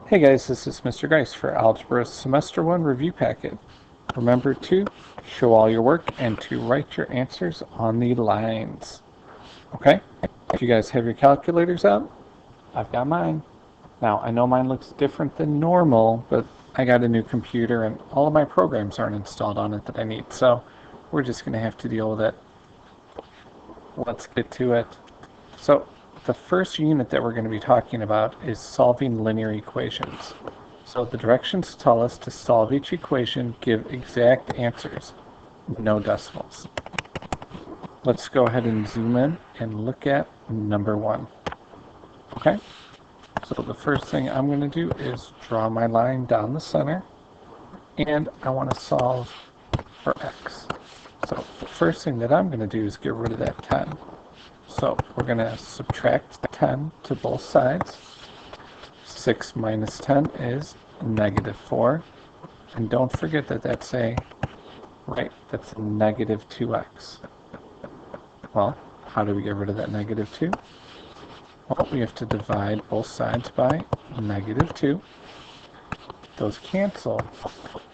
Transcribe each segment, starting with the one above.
Hey guys, this is Mr. Grice for Algebra Semester 1 Review Packet. Remember to show all your work and to write your answers on the lines. Okay? If you guys have your calculators out, I've got mine. Now, I know mine looks different than normal, but I got a new computer and all of my programs aren't installed on it that I need, so we're just going to have to deal with it. Let's get to it. So, the first unit that we're going to be talking about is solving linear equations. So the directions tell us to solve each equation, give exact answers, no decimals. Let's go ahead and zoom in and look at number 1. Okay? So the first thing I'm going to do is draw my line down the center, and I want to solve for x. So the first thing that I'm going to do is get rid of that 10. So we're going to subtract 10 to both sides. 6 minus 10 is negative 4. And don't forget that that's that's a negative 2x. Well, how do we get rid of that negative 2? Well, we have to divide both sides by negative 2. Those cancel.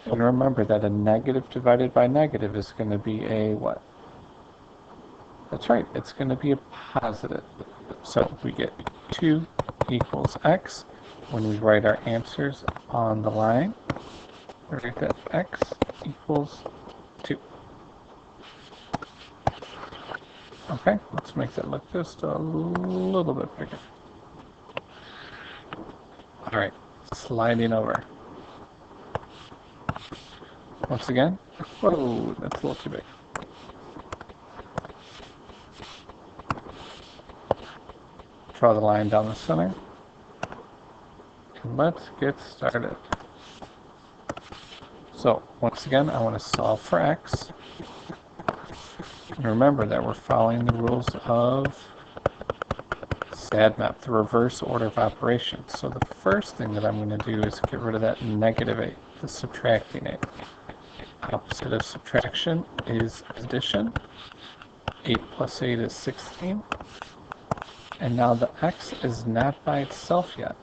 And remember that a negative divided by negative is going to be a what? That's right, it's going to be a positive. So we get 2 equals x. When we write our answers on the line, we write that x equals 2. Okay, let's make that look just a little bit bigger. Alright, sliding over. Once again, whoa, that's a little too big. Draw the line down the center, and let's get started. So once again, I want to solve for x. And remember that we're following the rules of SADMAP, the reverse order of operations. So the first thing that I'm going to do is get rid of that negative 8, the subtracting 8. Opposite of subtraction is addition. 8 plus 8 is 16. And now the x is not by itself yet.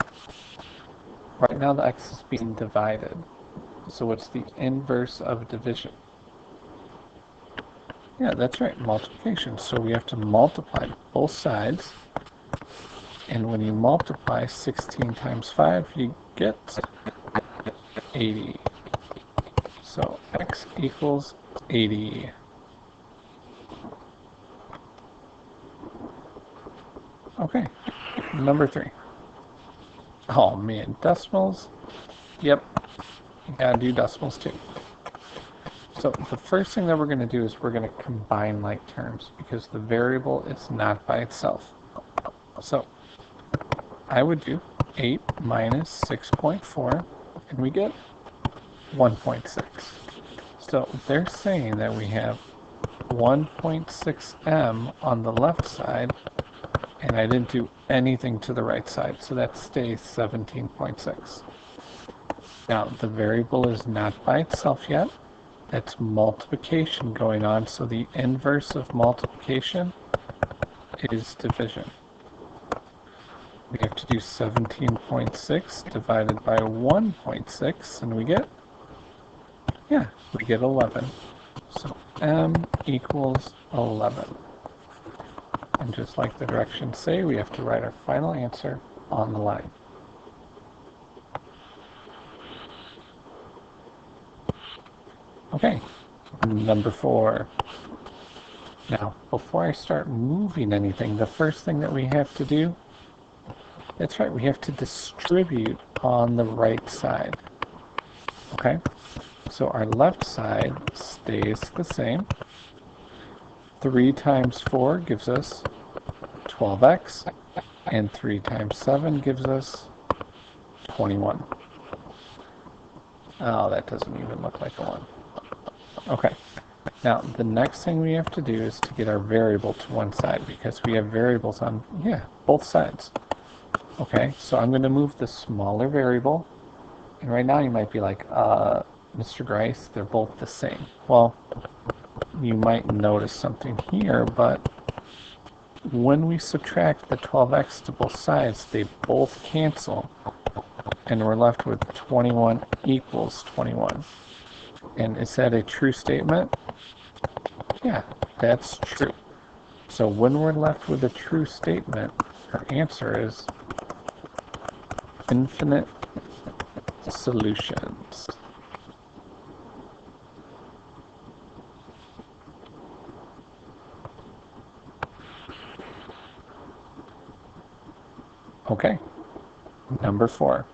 Right now the x is being divided. So it's the inverse of division. Yeah, that's right, multiplication. So we have to multiply both sides. And when you multiply 16 times 5, you get 80. So x equals 80. Okay, number 3. Oh man, decimals? Yep, you gotta do decimals too. So the first thing that we're going to do is we're going to combine like terms because the variable is not by itself. So I would do 8 minus 6.4 and we get 1.6. So they're saying that we have 1.6m on the left side, and I didn't do anything to the right side, so that stays 17.6. Now, the variable is not by itself yet. That's multiplication going on, so the inverse of multiplication is division. We have to do 17.6 divided by 1.6, and we get 11. So m equals 11. And just like the directions say, we have to write our final answer on the line. Okay, number 4. Now, before I start moving anything, the first thing that we have to do, that's right, we have to distribute on the right side. Okay, so our left side stays the same. 3 times 4 gives us 12x, and 3 times 7 gives us 21. Oh, that doesn't even look like a 1. Okay, now the next thing we have to do is to get our variable to one side because we have variables on, both sides. Okay, so I'm going to move the smaller variable, and right now you might be like, Mr. Grice, they're both the same. Well, you might notice something here, but when we subtract the 12x to both sides, they both cancel, and we're left with 21 equals 21. And is that a true statement? Yeah, that's true. So when we're left with a true statement, our answer is infinite solutions. Okay, number 4.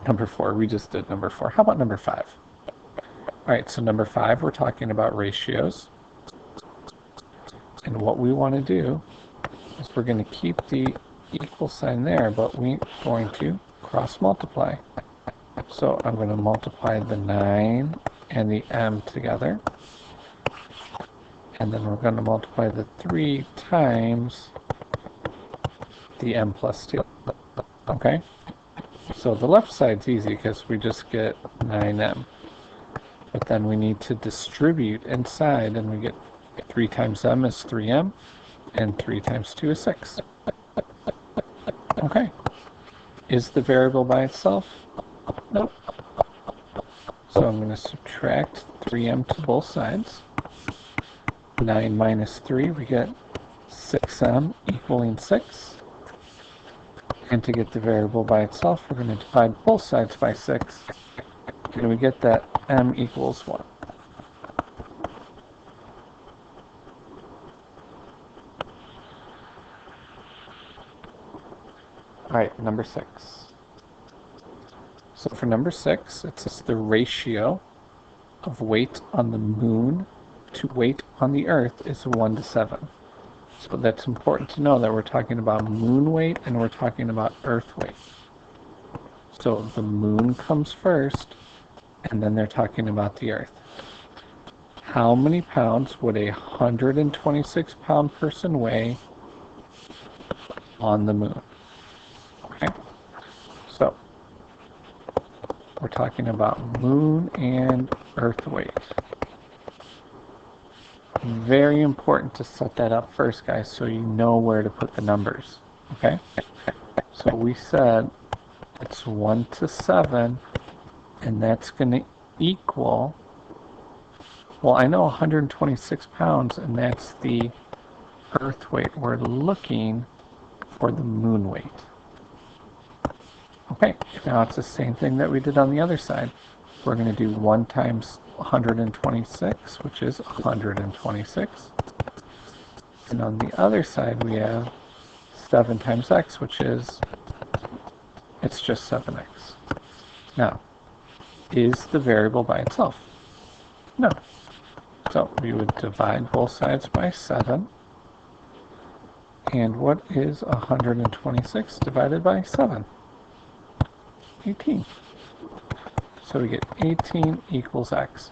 Number 4, we just did number 4. How about number 5? All right, so number 5, we're talking about ratios. And what we want to do is we're going to keep the equal sign there, but we're going to cross multiply. So I'm going to multiply the 9 and the m together. And then we're going to multiply the 3 times the m plus 2. Okay? So the left side's easy because we just get 9m. But then we need to distribute inside, and we get 3 times m is 3m, and 3 times 2 is 6. Okay. Is the variable by itself? Nope. So I'm going to subtract 3m to both sides. 9 minus 3, we get 6m equaling 6. And to get the variable by itself, we're going to divide both sides by 6. And we get that m equals 1. Alright, number 6. So for number 6, it says the ratio of weight on the moon to weight on the earth is 1 to 7. So that's important to know that we're talking about moon weight and we're talking about earth weight. So the moon comes first, and then they're talking about the earth. How many pounds would a 126-pound person weigh on the moon? Okay, so we're talking about moon and earth weight. Very important to set that up first, guys, so you know where to put the numbers. Okay, so we said it's 1 to 7, and that's going to equal, well, I know 126 pounds, and that's the earth weight. We're looking for the moon weight. Okay, now it's the same thing that we did on the other side. We're going to do 1 times 126, which is 126. And on the other side, we have 7 times x, which is, it's just 7x. Now, is the variable by itself? No. So we would divide both sides by 7. And what is 126 divided by 7? 18. So we get 18 equals x.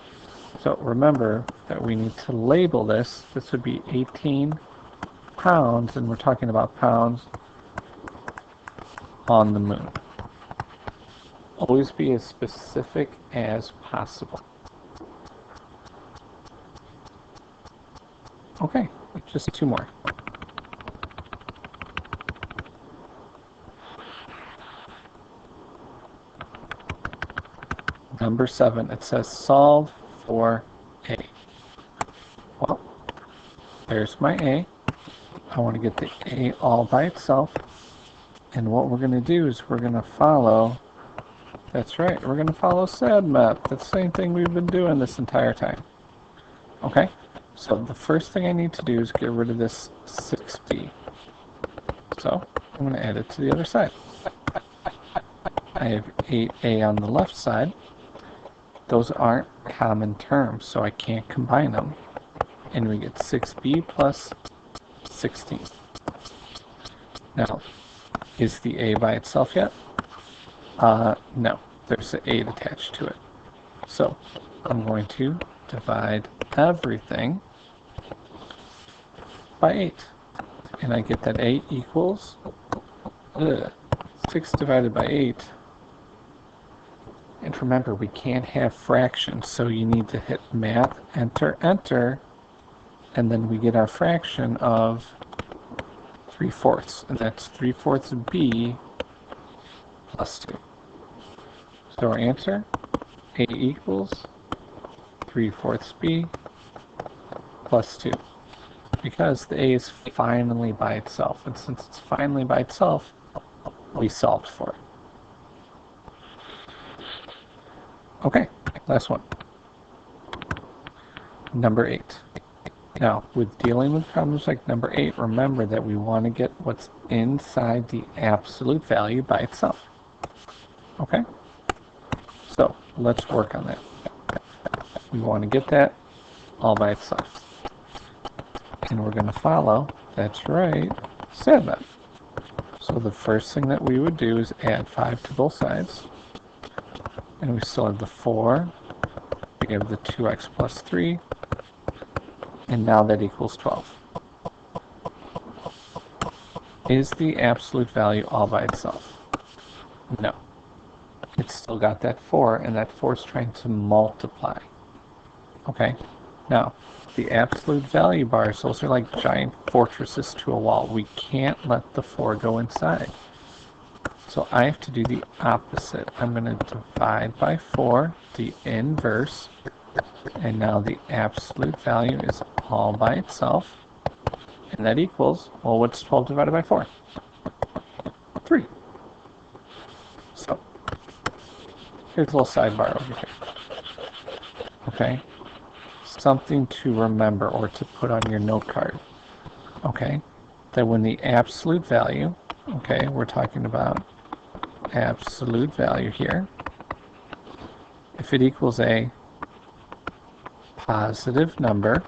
So remember that we need to label this. This would be 18 pounds, and we're talking about pounds on the moon. Always be as specific as possible. Okay, just 2 more. Number 7, it says solve for a. Well, there's my a. I want to get the a all by itself. And what we're going to do is we're going to follow, that's right, we're going to follow SADMAP. That's the same thing we've been doing this entire time. Okay, so the first thing I need to do is get rid of this 6b. So I'm going to add it to the other side. I have 8a on the left side. Those aren't common terms, so I can't combine them. And we get 6b plus 16. Now, is the a by itself yet? No, there's an 8 attached to it. So I'm going to divide everything by 8. And I get that 8 equals 6 divided by 8. And remember, we can't have fractions, so you need to hit math, enter, enter, and then we get our fraction of 3/4, and that's 3/4 b plus 2. So our answer, A equals 3/4 B plus 2. Because the A is finally by itself. And since it's finally by itself, we solved for it. Okay, last one. Number 8. Now, with dealing with problems like number 8, remember that we want to get what's inside the absolute value by itself. Okay? So, let's work on that. We want to get that all by itself. And we're going to follow, that's right, SADMAP. So the first thing that we would do is add 5 to both sides. And we still have the 4. We have the 2x plus 3. And now that equals 12. Is the absolute value all by itself? No. It's still got that 4, and that 4 is trying to multiply. Okay? Now, the absolute value bars, those are like giant fortresses to a wall. We can't let the 4 go inside. So I have to do the opposite. I'm going to divide by 4, the inverse, and now the absolute value is all by itself. And that equals, well, what's 12 divided by 4? 3. So, here's a little sidebar over here. Okay? Something to remember or to put on your note card. Okay? That when the absolute value, okay, we're talking about absolute value here, if it equals a positive number,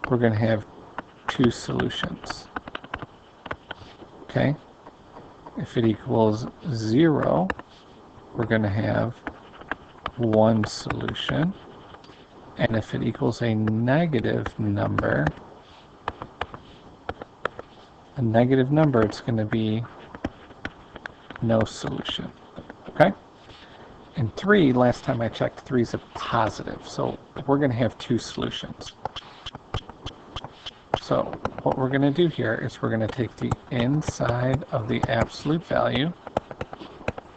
we're going to have 2 solutions. Okay? If it equals 0, we're going to have 1 solution. And if it equals a negative number, it's going to be no solution. Okay? And 3, last time I checked, 3 is a positive. So we're going to have 2 solutions. So what we're going to do here is we're going to take the inside of the absolute value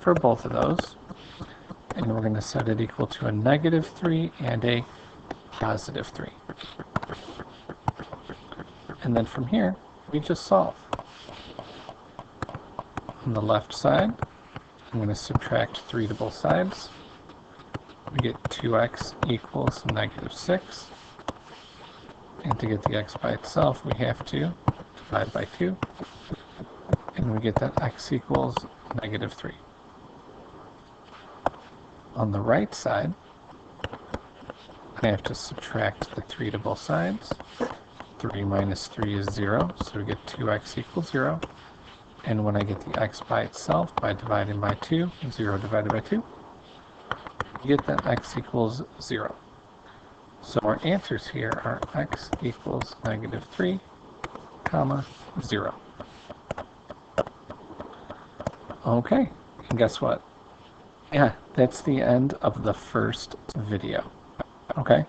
for both of those, and we're going to set it equal to a negative 3 and a positive 3. And then from here, we just solve. On the left side, I'm going to subtract 3 to both sides. We get 2x equals negative 6. And to get the x by itself, we have to divide by 2. And we get that x equals negative 3. On the right side, I have to subtract the 3 to both sides. 3 minus 3 is 0, so we get 2x equals 0. And when I get the x by itself, by dividing by 2, 0 divided by 2, you get that x equals 0. So our answers here are x equals negative 3, comma, 0. Okay, and guess what? Yeah, that's the end of the first video. Okay,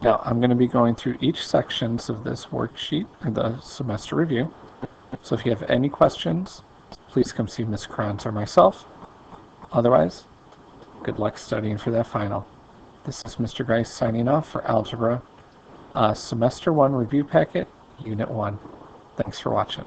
now I'm going to be going through each sections of this worksheet, or the semester review. So if you have any questions, please come see Ms. Carranza or myself. Otherwise, good luck studying for that final. This is Mr. Grice signing off for Algebra, Semester 1 Review Packet, Unit 1. Thanks for watching.